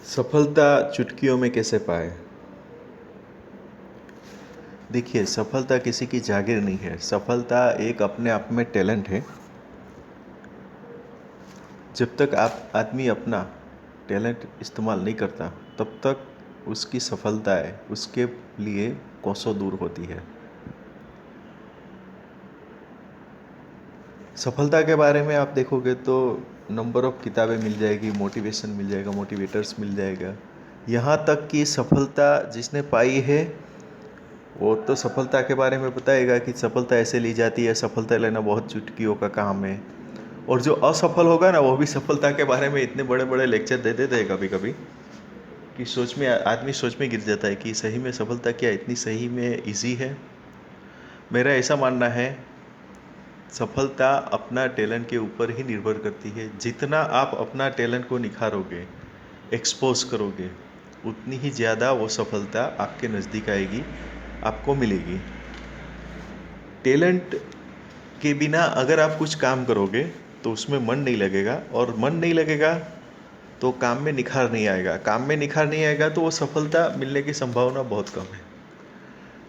सफलता चुटकियों में कैसे पाए। देखिए, सफलता किसी की जागीर नहीं है। सफलता एक अपने आप में टैलेंट है। जब तक आप आदमी अपना टैलेंट इस्तेमाल नहीं करता तब तक उसकी सफलताएं उसके लिए कोसों दूर होती है। सफलता के बारे में आप देखोगे तो नंबर ऑफ किताबें मिल जाएगी, मोटिवेशन मिल जाएगा, मोटिवेटर्स मिल जाएगा। यहाँ तक कि सफलता जिसने पाई है वो तो सफलता के बारे में बताएगा कि सफलता ऐसे ली जाती है, सफलता लेना बहुत चुटकियों का काम है। और जो असफल होगा ना वो भी सफलता के बारे में इतने बड़े बड़े लेक्चर दे देते हैं कभी कभी कि आदमी सोच में गिर जाता है कि सही में सफलता क्या इतनी सही में इजी है। मेरा ऐसा मानना है, सफलता अपना टैलेंट के ऊपर ही निर्भर करती है। जितना आप अपना टैलेंट को निखारोगे, एक्सपोज करोगे, उतनी ही ज़्यादा वो सफलता आपके नज़दीक आएगी, आपको मिलेगी। टैलेंट के बिना अगर आप कुछ काम करोगे तो उसमें मन नहीं लगेगा, और मन नहीं लगेगा तो काम में निखार नहीं आएगा। काम में निखार नहीं आएगा तो वो सफलता मिलने की संभावना बहुत कम है।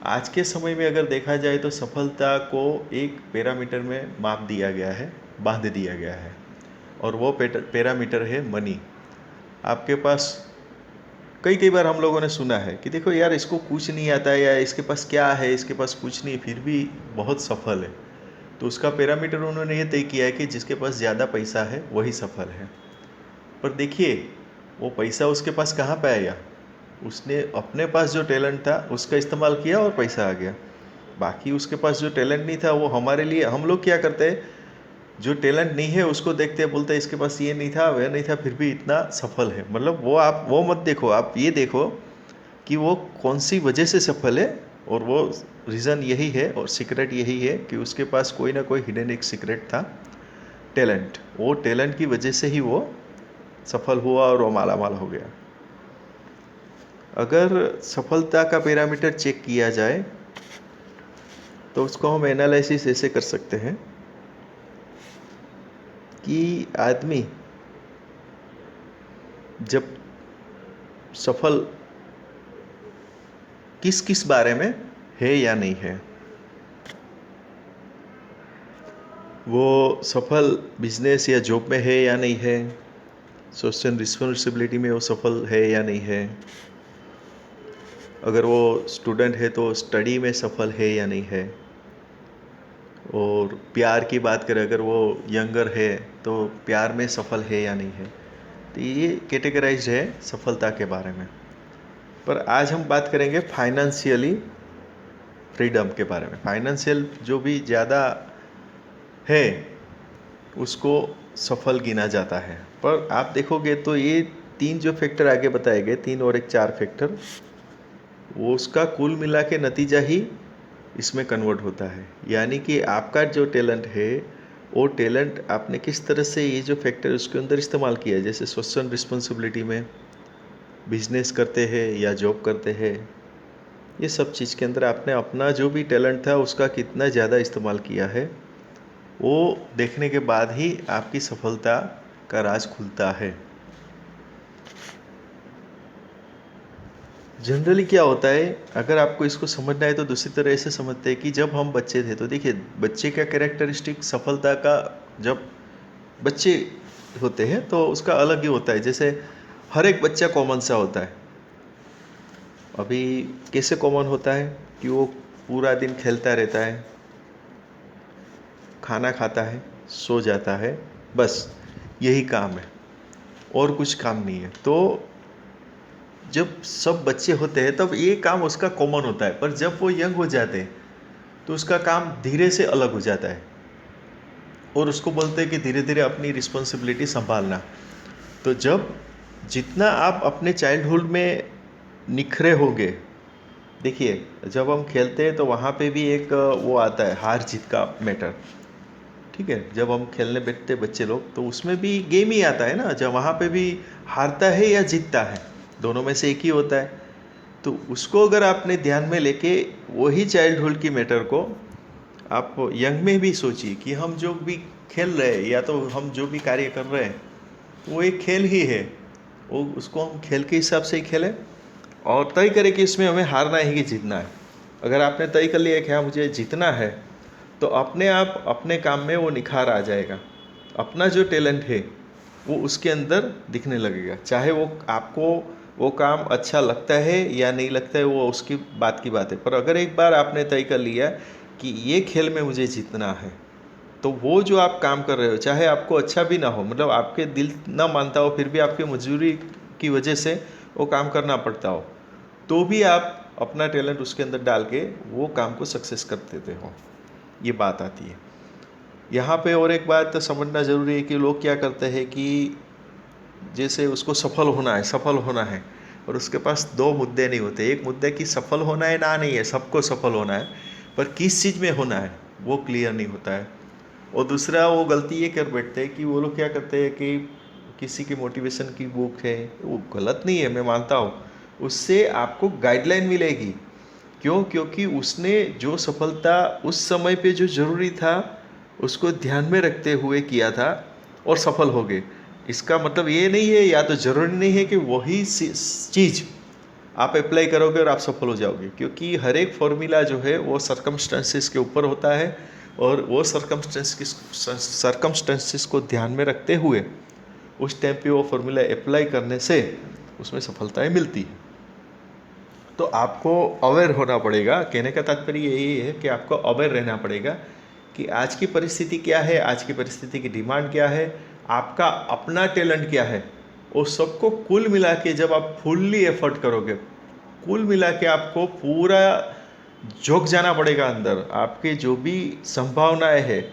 आज के समय में अगर देखा जाए तो सफलता को एक पैरामीटर में माप दिया गया है, बांध दिया गया है, और वो पैरामीटर है मनी। आपके पास कई बार हम लोगों ने सुना है कि देखो यार, इसको कुछ नहीं आता है, या इसके पास क्या है, इसके पास कुछ नहीं फिर भी बहुत सफल है। तो उसका पैरामीटर उन्होंने ये तय किया है कि जिसके पास ज़्यादा पैसा है वही सफल है। पर देखिए, वो पैसा उसके पास कहाँ पे आया? उसने अपने पास जो टैलेंट था उसका इस्तेमाल किया और पैसा आ गया। बाकी उसके पास जो टैलेंट नहीं था वो हमारे लिए, हम लोग क्या करते हैं, जो टैलेंट नहीं है उसको देखते हैं, बोलते हैं इसके पास ये नहीं था, वह नहीं था, फिर भी इतना सफल है। मतलब वो आप वो मत देखो, आप ये देखो कि वो कौन सी वजह से सफल है। और वो रीज़न यही है और सीक्रेट यही है कि उसके पास कोई ना कोई हिडन एक सीक्रेट था, टैलेंट। वो टैलेंट की वजह से ही वो सफल हुआ और वो माला माल हो गया। अगर सफलता का पैरामीटर चेक किया जाए तो उसको हम एनालिसिस ऐसे कर सकते हैं कि आदमी जब सफल किस किस बारे में है या नहीं है। वो सफल बिजनेस या जॉब में है या नहीं है, सोशल रिस्पॉन्सिबिलिटी में वो सफल है या नहीं है, अगर वो स्टूडेंट है तो स्टडी में सफल है या नहीं है, और प्यार की बात करें अगर वो यंगर है तो प्यार में सफल है या नहीं है। तो ये कैटेगराइज है सफलता के बारे में। पर आज हम बात करेंगे फाइनेंशियली फ्रीडम के बारे में। फाइनेंशियल जो भी ज़्यादा है उसको सफल गिना जाता है। पर आप देखोगे तो ये तीन जो फैक्टर आगे बताए गए, तीन और एक चार फैक्टर, वो उसका कुल मिला के नतीजा ही इसमें कन्वर्ट होता है। यानी कि आपका जो टैलेंट है वो टैलेंट आपने किस तरह से ये जो फैक्टर उसके अंदर इस्तेमाल किया है। जैसे सोशल रिस्पॉन्सिबिलिटी में, बिजनेस करते हैं या जॉब करते हैं, ये सब चीज़ के अंदर आपने अपना जो भी टैलेंट था उसका कितना ज़्यादा इस्तेमाल किया है, वो देखने के बाद ही आपकी सफलता का राज खुलता है। जनरली क्या होता है, अगर आपको इसको समझना है तो दूसरी तरह से समझते हैं कि जब हम बच्चे थे तो देखिए, बच्चे का कैरेक्टरिस्टिक सफलता का, जब बच्चे होते हैं तो उसका अलग ही होता है। जैसे हर एक बच्चा कॉमन सा होता है। अभी कैसे कॉमन होता है कि वो पूरा दिन खेलता रहता है, खाना खाता है, सो जाता है, बस यही काम है और कुछ काम नहीं है। तो जब सब बच्चे होते हैं तब ये काम उसका कॉमन होता है। पर जब वो यंग हो जाते हैं तो उसका काम धीरे से अलग हो जाता है, और उसको बोलते हैं कि धीरे धीरे अपनी रिस्पॉन्सिबिलिटी संभालना। तो जब जितना आप अपने चाइल्डहुड में निखरे होगे, देखिए जब हम खेलते हैं तो वहाँ पे भी एक वो आता है हार जीत का मैटर। ठीक है, जब हम खेलने बैठते बच्चे लोग तो उसमें भी गेम ही आता है ना, जब वहाँ पे भी हारता है या जीतता है, दोनों में से एक ही होता है। तो उसको अगर आपने ध्यान में लेके वही चाइल्डहुड की मैटर को आप यंग में भी सोचिए कि हम जो भी खेल रहे हैं या तो हम जो भी कार्य कर रहे हैं वो एक खेल ही है। वो उसको हम खेल के हिसाब से ही खेलें और तय करें कि इसमें हमें हारना है कि जीतना है। अगर आपने तय कर लिया कि हाँ मुझे जीतना है, तो अपने आप अपने काम में वो निखार आ जाएगा। अपना जो टैलेंट है वो उसके अंदर दिखने लगेगा। चाहे वो आपको वो काम अच्छा लगता है या नहीं लगता है, वो उसकी बात की बात है, पर अगर एक बार आपने तय कर लिया कि ये खेल में मुझे जीतना है, तो वो जो आप काम कर रहे हो, चाहे आपको अच्छा भी ना हो, मतलब आपके दिल ना मानता हो, फिर भी आपकी मजबूरी की वजह से वो काम करना पड़ता हो, तो भी आप अपना टैलेंट उसके अंदर डाल के वो काम को सक्सेस कर देते हो। ये बात आती है यहाँ पे। और एक बात समझना ज़रूरी है कि लोग क्या करते हैं कि जैसे उसको सफल होना है, और उसके पास दो मुद्दे नहीं होते। एक मुद्दा कि सफल होना है ना, नहीं है, सबको सफल होना है, पर किस चीज़ में होना है वो क्लियर नहीं होता है। और दूसरा वो गलती ये कर बैठते हैं कि वो लोग क्या करते हैं कि किसी की मोटिवेशन की बुक है, वो गलत नहीं है, मैं मानता हूँ, उससे आपको गाइडलाइन मिलेगी। क्यों? क्योंकि उसने जो सफलता उस समय पे जो ज़रूरी था उसको ध्यान में रखते हुए किया था और सफल हो गए। इसका मतलब ये नहीं है, या तो ज़रूरी नहीं है कि वही चीज़ आप अप्लाई करोगे और आप सफल हो जाओगे, क्योंकि हर एक फॉर्मूला जो है वो सर्कमस्टेंसेस के ऊपर होता है, और वो सर्कमस्टेंसेस को ध्यान में रखते हुए उस टाइम पे वो फॉर्मूला अप्लाई करने से उसमें सफलताएं मिलती है। तो आपको अवेयर होना पड़ेगा। कहने का तात्पर्य यही है कि आपको अवेयर रहना पड़ेगा कि आज की परिस्थिति क्या है, आज की परिस्थिति की डिमांड क्या है, आपका अपना टैलेंट क्या है। उस सबको कुल मिला के जब आप फुल्ली एफर्ट करोगे, कुल मिला के आपको पूरा झोंक जाना पड़ेगा अंदर, आपके जो भी संभावनाएं है,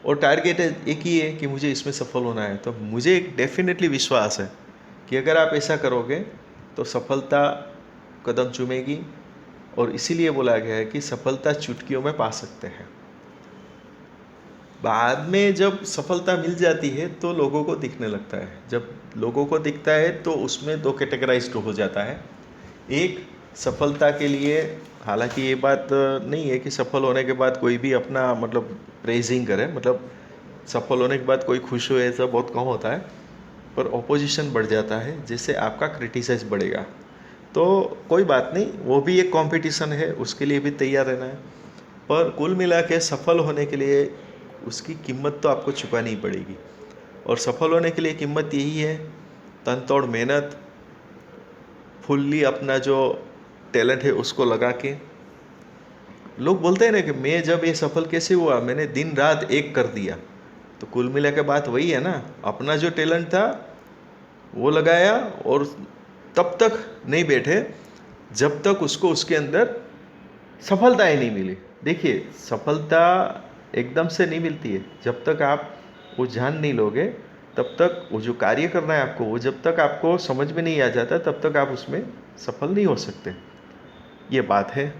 और टारगेट एक ही है कि मुझे इसमें सफल होना है। तो मुझे एक डेफिनेटली विश्वास है कि अगर आप ऐसा करोगे तो सफलता कदम चूमेगी। और इसीलिए बोला गया है कि सफलता चुटकियों में पा सकते हैं। बाद में जब सफलता मिल जाती है तो लोगों को दिखने लगता है। जब लोगों को दिखता है तो उसमें दो कैटेगराइज्ड हो जाता है। एक, सफलता के लिए, हालांकि ये बात नहीं है कि सफल होने के बाद कोई भी अपना मतलब प्रेजिंग करे, मतलब सफल होने के बाद कोई खुश हो, ऐसा बहुत कम होता है, पर ऑपोजिशन बढ़ जाता है, जिससे आपका क्रिटिसाइज बढ़ेगा। तो कोई बात नहीं, वो भी एक कंपटीशन है, उसके लिए भी तैयार रहना है। पर कुल मिला के सफल होने के लिए उसकी कीमत तो आपको चुकानी ही पड़ेगी। और सफल होने के लिए कीमत यही है, तन तोड़ मेहनत, फुल्ली अपना जो टैलेंट है उसको लगा के। लोग बोलते हैं ना कि मैं जब ये सफल कैसे हुआ, मैंने दिन रात एक कर दिया। तो कुल मिला के बात वही है ना, अपना जो टैलेंट था वो लगाया, और तब तक नहीं बैठे जब तक उसको उसके अंदर सफलता ही नहीं मिली। देखिए, सफलता एकदम से नहीं मिलती है। जब तक आप वो जान नहीं लोगे, तब तक वो जो कार्य करना है आपको, वो जब तक आपको समझ में नहीं आ जाता, तब तक आप उसमें सफल नहीं हो सकते। ये बात है।